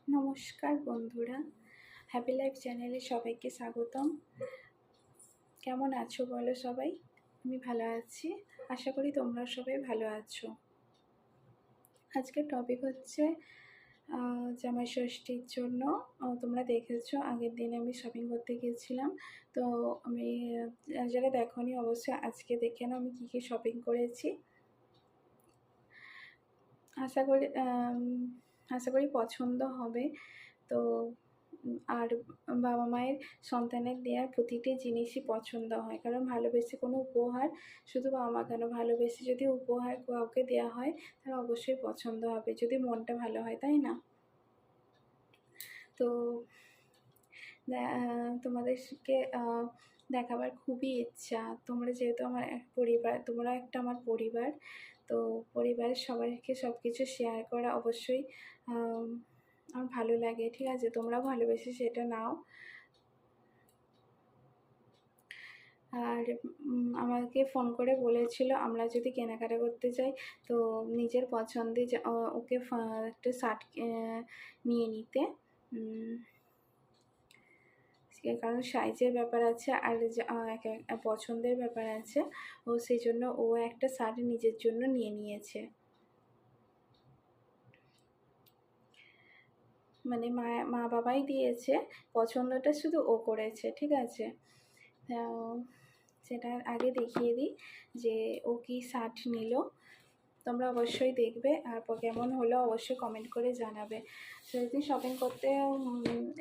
নমস্কার বন্ধুরা, happy life চ্যানেলে সবাইকে স্বাগতম। কেমন আছো বলো সবাই? আমি ভালো আছি, আশা করি তোমরা সবাই ভালো আছো। আজকের টপিক হচ্ছে জামাই ষষ্ঠীর জন্য। তোমরা দেখেছো আগের দিন আমি শপিং করতে গিয়েছিলাম, তো আমি যারা দেখোনি অবশ্যই আজকে দেখে নাও আমি কী কী শপিং করেছি। আশা করি পছন্দ হবে। তো আর বাবা মায়ের সন্তানের দেওয়া প্রতিটি জিনিসই পছন্দ হয়, কারণ ভালোবেসে কোনো উপহার, শুধু বাবা মা কেন, ভালোবেসে যদি উপহার কাউকে দেওয়া হয় তাহলে অবশ্যই পছন্দ হবে, যদি মনটা ভালো হয়, তাই না? তো তোমাদেরকে দেখাবার খুবই ইচ্ছা। তোমরা যেহেতু আমার এক পরিবার, তোমরা একটা আমার পরিবার, তো পরিবারের সবাইকে সব কিছু শেয়ার করা অবশ্যই আমার ভালো লাগে। ঠিক আছে, তোমরাও ভালোবেসে সেটা নাও। আর আমাকে ফোন করে বলেছিল আমরা যদি কেনাকাটা করতে যাই তো নিজের পছন্দে ওকে একটা শার্ট নিয়ে নিতে, কারণ সাইজের ব্যাপার আছে আর পছন্দের ব্যাপার আছে। ও সেই জন্য ও একটা শার্ট নিজের জন্য নিয়ে নিয়েছে। মানে মা বাবাই দিয়েছে, পছন্দটা শুধু ও করেছে। ঠিক আছে, সেটা আগে দেখিয়ে দিই যে ও কি শার্ট নিল। তোমরা অবশ্যই দেখবে, আর কেমন হলো অবশ্যই কমেন্ট করে জানাবে। সেদিন শপিং করতে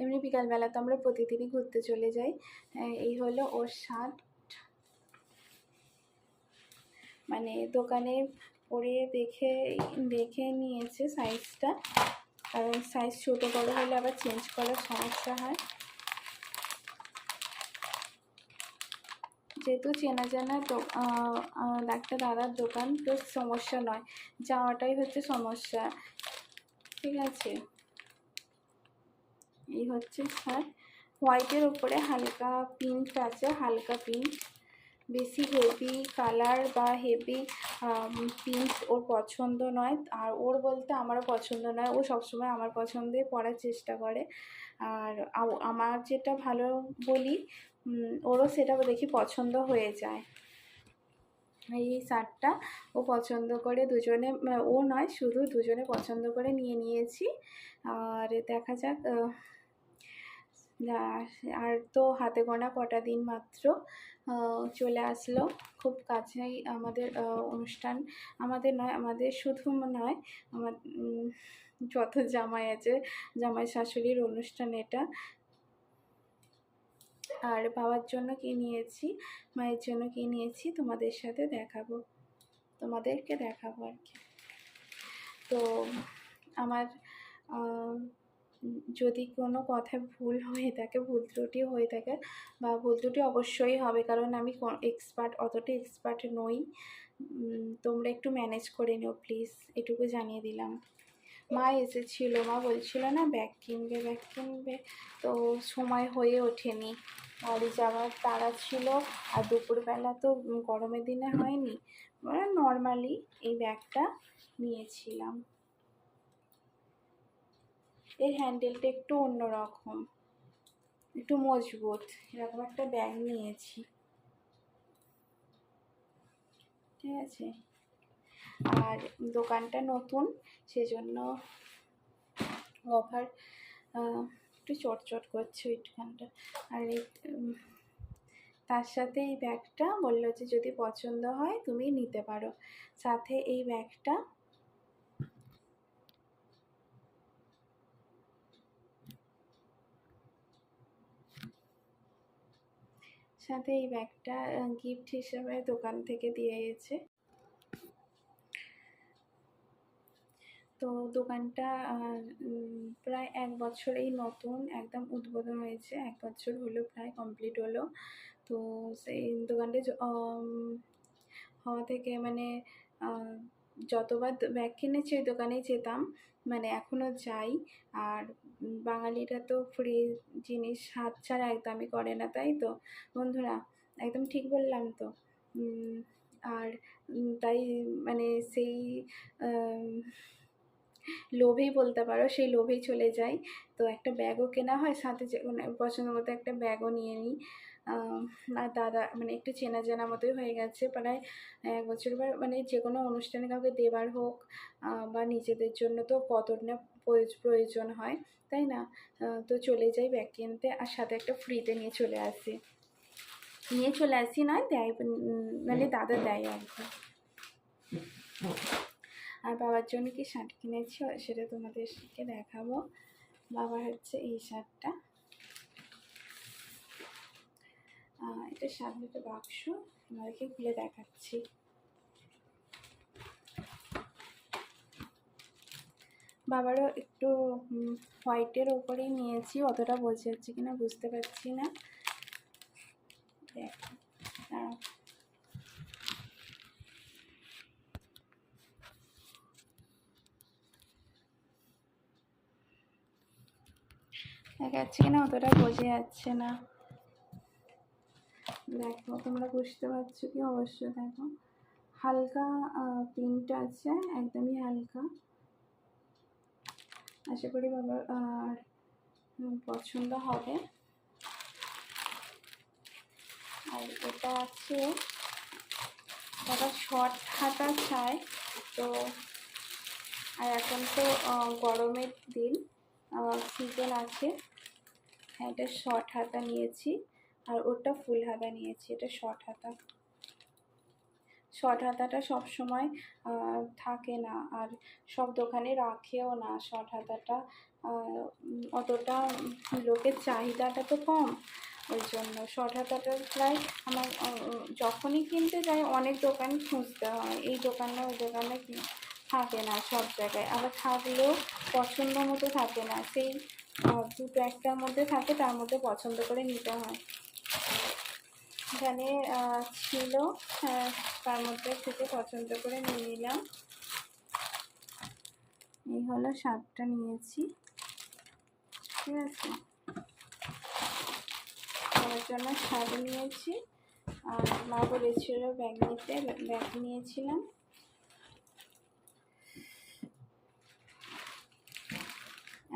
এমনি বিকালবেলা তো আমরা প্রতিদিনই ঘুরতে চলে যাই। এই হলো ওর শার্ট, মানে দোকানে পরে দেখে নিয়েছে সাইজটা, কারণ সাইজ ছোটো বড়ো হলে আবার চেঞ্জ করার সমস্যা হয়। যেহেতু চেনা জানা একটা দাদার দোকান, তো সমস্যা নয়, যাওয়াটাই হচ্ছে সমস্যা। ঠিক আছে, এই হচ্ছে শার্ট, হোয়াইটের উপরে হালকা পিঙ্ক আছে, হালকা পিঙ্ক, বেশি হেভি কালার বা হেভি পিঙ্ক ওর পছন্দ নয়। আর ওর বলতে আমারও পছন্দ নয়, ও সবসময় আমার পছন্দে পরার চেষ্টা করে। আর আমার যেটা ভালো বলি ওরও সেটা দেখি পছন্দ হয়ে যায়। এই শার্টটা ও পছন্দ করে, দুজনে, ও নয় শুধু দুজনে পছন্দ করে নিয়েছি। আর দেখা যাক, আর তো হাতে গোনা কটা দিন মাত্র চলে আসলো, খুব কাছেই আমাদের অনুষ্ঠান। আমাদের নয়, আমাদের শুধু নয়, আমার যত জামাই আছে, জামাই শাশুড়ির অনুষ্ঠান এটা। আর বাবার জন্য কী নিয়েছি, মায়ের জন্য কী নিয়েছি তোমাদেরকে দেখাবো আর কি। তো আমার যদি কোনো কথায় ভুল হয়ে থাকে, ভুল ত্রুটি হয়ে থাকে, বা ভুল ত্রুটি অবশ্যই হবে, কারণ আমি অতটা এক্সপার্ট নই। তোমরা একটু ম্যানেজ করে নিও প্লিজ, এটুকু জানিয়ে দিলাম। মা এসেছিল, মা বলছিল না ব্যাগ কিনবে, তো সময় হয়ে ওঠেনি, বাড়ি যাওয়ার তাড়া ছিল। আর দুপুরবেলা তো গরমের দিনে হয়নি, নর্মালি এই ব্যাগটা নিয়েছিলাম। এর হ্যান্ডেলটা একটু অন্যরকম, একটু মজবুত, এরকম একটা ব্যাগ নিয়েছি। ঠিক আছে, আর দোকানটা নতুন, সেজন্য অফার একটু চটচট করছে ওইখানটা। আর তার সাথে এই ব্যাগটা বললো যে যদি পছন্দ হয় তুমি নিতে পারো, সাথে এই ব্যাগটা গিফট হিসেবে দোকান থেকে দিয়ে গেছে। তো দোকানটা প্রায় 1 বছরেই নতুন একদম উদ্বোধন হয়েছে, 1 বছর হলো, প্রায় কমপ্লিট হলো। তো সেই দোকানটা হওয়া থেকে মানে যতবার ব্যাগ কিনেছি ওই দোকানেই যেতাম, মানে এখনও যাই। আর বাঙালিরা তো ফ্রি জিনিস হাত ছাড়া একদমই করে না, তাই তো বন্ধুরা? একদম ঠিক বললাম তো? আর তাই মানে সেই লোভেই বলতে পারো, সেই লোভেই চলে যাই। তো একটা ব্যাগও কেনা হয়, সাথে যে মানে পছন্দ মতো একটা ব্যাগও নিয়ে নিই। আর দাদা মানে একটু চেনা জানা মতোই হয়ে গেছে, প্রায় 1 বছর। এবার মানে যে কোনো অনুষ্ঠানে কাউকে দেবার হোক বা নিজেদের জন্য তো কত না প্রয়োজন হয়, তাই না? তো চলে যাই ব্যাগ কিনতে, আর সাথে একটা ফ্রিতে নিয়ে চলে আসি। নয়, দেয়, মানে দাদা দেয় আর কি। আর বাবার জন্য কি শার্ট কিনেছি সেটা তোমাদেরকে দেখাবো। বাবার হচ্ছে এই শার্টটা, এটা সামনে একটা বাক্স, তোমাদেরকে খুলে দেখাচ্ছি। বাবারও একটু হোয়াইটের ওপরেই নিয়েছি, অতটা বোঝা যাচ্ছে কিনা বুঝতে পারছি না। দেখো দেখা যাচ্ছে কিনা অতটা বোঝা যাচ্ছে না। দেখো তোমরা বুঝতে পারছো কি? অবশ্যই দেখো, হালকা প্রিন্ট আছে, একদমই হালকা। আশা করি বাবার পছন্দ হবে। আর এটা আছে, বাবা শর্ট হাতা চায় তো। আর এখন তো গরমের দিন, সিজন আছে। হ্যাঁ, এটা শর্ট হাতা নিয়েছি, আর ওটা ফুল হাতা নিয়েছি। এটা শর্ট হাতা। শর্ট হাতাটা সবসময় থাকে না, আর সব দোকানে রাখেও না শর্ট হাতাটা। অতটা লোকের চাহিদাটা তো কম, ওই জন্য শর্ট হাতাটা প্রায় আমার যখনই কিনতে যাই অনেক দোকান খুঁজতে হয়, এই দোকানে ওই দোকানে থাকে না সব জায়গায়। আবার থাকলেও পছন্দ মতো থাকে না, সেই দুটো একটার মধ্যে থাকে, তার মধ্যে পছন্দ করে নিতে হয়। এখানে ছিল, তার মধ্যে থেকে পছন্দ করে নিয়ে নিলাম। এই হলো শার্টটা নিয়েছি, ঠিক আছে। আমার জন্য শার্ট নিয়েছি, আর মা বলেছিল ব্যাগ নিতে, ব্যাগ নিয়েছিলাম।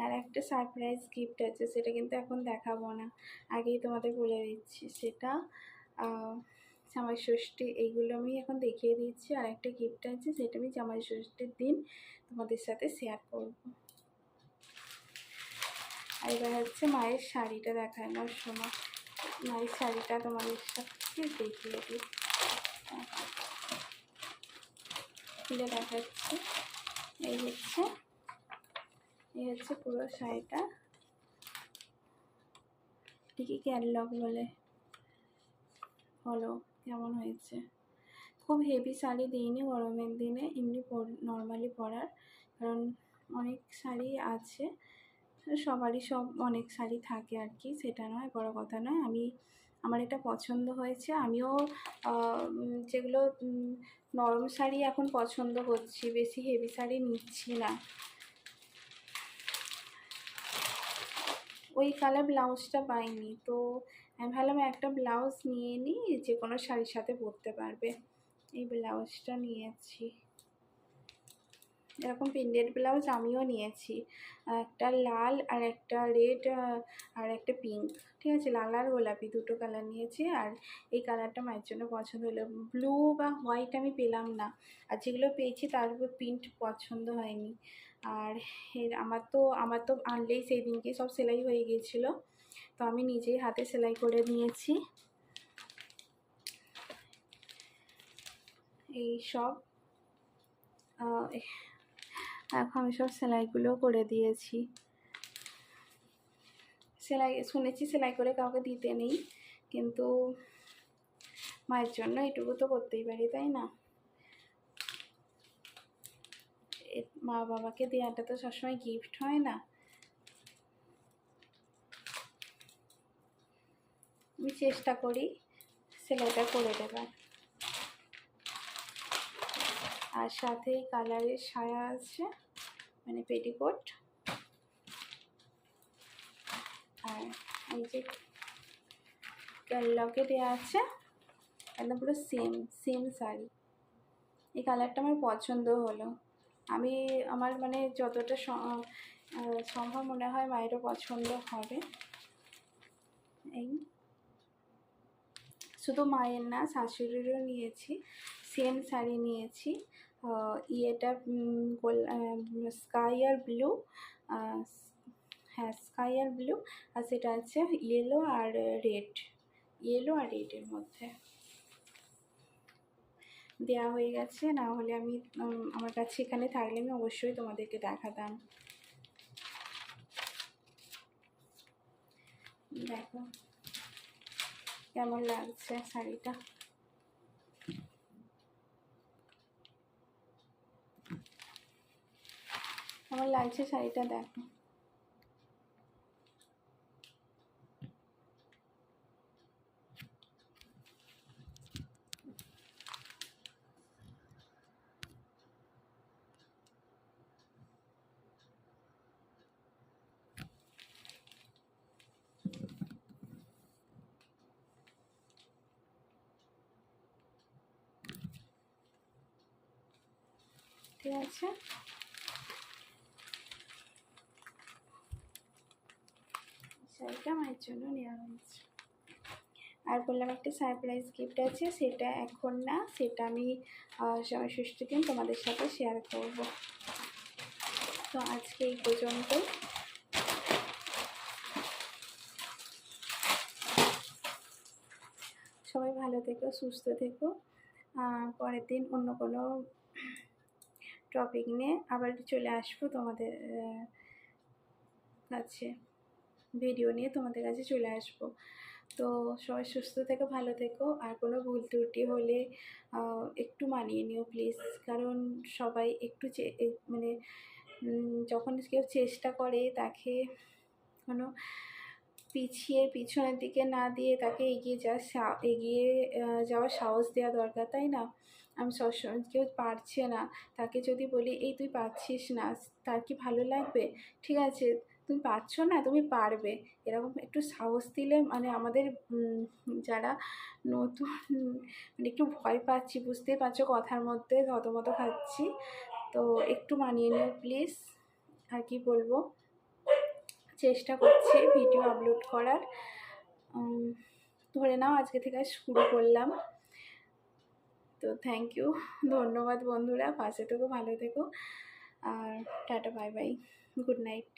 আর একটা সারপ্রাইজ গিফট আছে, সেটা কিন্তু এখন দেখাবো না, আগেই তোমাদের বলে দিচ্ছি। সেটা জামাই ষষ্ঠী, এইগুলো আমি এখন দেখিয়ে দিচ্ছি। আর একটা গিফট আছে, সেটা আমি জামাই ষষ্ঠীর দিন তোমাদের সাথে শেয়ার করব। আর এবার হচ্ছে মায়ের শাড়িটা দেখানোর সময়, মায়ের শাড়িটা তোমাদের সাথে দেখিয়ে দিই, খুলে দেখাচ্ছি। এই হচ্ছে পুরো শাড়িটা, ঠিকই ক্যাটলগ বলে। বলো কেমন হয়েছে? খুব হেভি শাড়ি দিইনি গরমের দিনে, এমনি নর্মালি পরার, কারণ অনেক শাড়ি আছে, সবারই অনেক শাড়ি থাকে আর কি, সেটা নয়, বড় কথা নয়। আমার এটা পছন্দ হয়েছে। আমিও যেগুলো নরম শাড়ি এখন পছন্দ করছি, বেশি হেভি শাড়ি নিচ্ছি না। ওই কালার ব্লাউজটা পাইনি, তো আমি ভাবলাম একটা ব্লাউজ নিয়ে নিই, যে কোনো শাড়ির সাথে পরতে পারবে। এই ব্লাউজটা নিয়েছি, এরকম প্রিন্টেড ব্লাউজ আমিও নিয়েছি, একটা লাল আর একটা রেড আর একটা পিঙ্ক, ঠিক আছে। লাল আর গোলাপি দুটো কালার নিয়েছি। আর এই কালারটা মায়ের জন্য পছন্দ হলো। ব্লু বা হোয়াইট আমি পেলাম না, আর যেগুলো পেয়েছি তার উপর প্রিন্ট পছন্দ হয়নি। আর আমার তো আনলেই সেই দিনকে সব সেলাই হয়ে গিয়েছিলো, তো আমি নিজেই হাতে সেলাই করে নিয়েছি। এই সব এখন আমি সব সেলাইগুলো করে দিয়েছি। শুনেছি সেলাই করে কাউকে দিতে নেই, কিন্তু মায়ের জন্য এটুকু তো করতেই পারি, তাই না? মা বাবাকে দেওয়াটা তো সবসময় গিফট হয় না। আমি চেষ্টা করি সেলাইটা করে দেবার। আর সাথে কালারের সায়া আছে, মানে পেটিকোট। আর এই যে ক্যাটলগে দেওয়া আছে, একদম পুরো সেম শাড়ি। এই কালারটা আমার পছন্দ হলো, আমি আমার মানে যতটা সম্ভব মনে হয় মায়েরও পছন্দ হবে। এই শুধু মায়ের না, শাশুড়িরও নিয়েছি, সেম শাড়ি নিয়েছি। ইয়েটা স্কাই আর ব্লু, হ্যাঁ স্কাই আর ব্লু, আর সেটা আছে ইয়েলো আর রেড, ইয়েলো আর রেডের মধ্যে দেওয়া হয়ে গেছে। না হলে আমি আমার কাছে এখানে থাকলে আমি অবশ্যই তোমাদেরকে দেখাতাম। দেখো কেমন লাগছে শাড়িটা। কেমন লাগছে শাড়িটা দেখো। ঠিক আছে, শাড়িটা আমার জন্য নেওয়া হয়েছে। আর বললাম একটা সারপ্রাইজ গিফট আছে, সেটা এখন না, সেটা আমি জামাই ষষ্ঠীর দিন তোমাদের সাথে শেয়ার করব। তো আজকে এই পর্যন্ত। সবাই ভালো থেকো, সুস্থ থেকো। পরের দিন অন্য কোনো টপিক নিয়ে আবার চলে আসবো তোমাদের কাছে, ভিডিও নিয়ে তোমাদের কাছে চলে আসবো। তো সবাই সুস্থ থেকো, ভালো থেকো। আর কোনো ভুল ত্রুটি হলে একটু মানিয়ে নিও প্লিজ, কারণ সবাই একটু মানে যখন কেউ চেষ্টা করে তাকে কোনো পিছনের দিকে না দিয়ে তাকে এগিয়ে যাওয়ার সাহস দেওয়া দরকার, তাই না? আমি সবসময় কেউ পারছে না তাকে যদি বলি এই তুই পারছিস না, তার কি ভালো লাগবে? ঠিক আছে, তুমি পারছো না, তুমি পারবে, এরকম একটু সাহস দিলে মানে আমাদের যারা নতুন মানে একটু ভয় পাচ্ছি, বুঝতেই পারছো কথার মধ্যে থতমত খাচ্ছি, তো একটু মানিয়ে নিও প্লিজ। আর কি বলবো, চেষ্টা করছি ভিডিও আপলোড করার, ধরে নাও আজকে থেকে শুরু করলাম। তো থ্যাংক ইউ, ধন্যবাদ বন্ধুরা, পাশে থেকো, ভালো থেকো, আর tata bye bye, good night.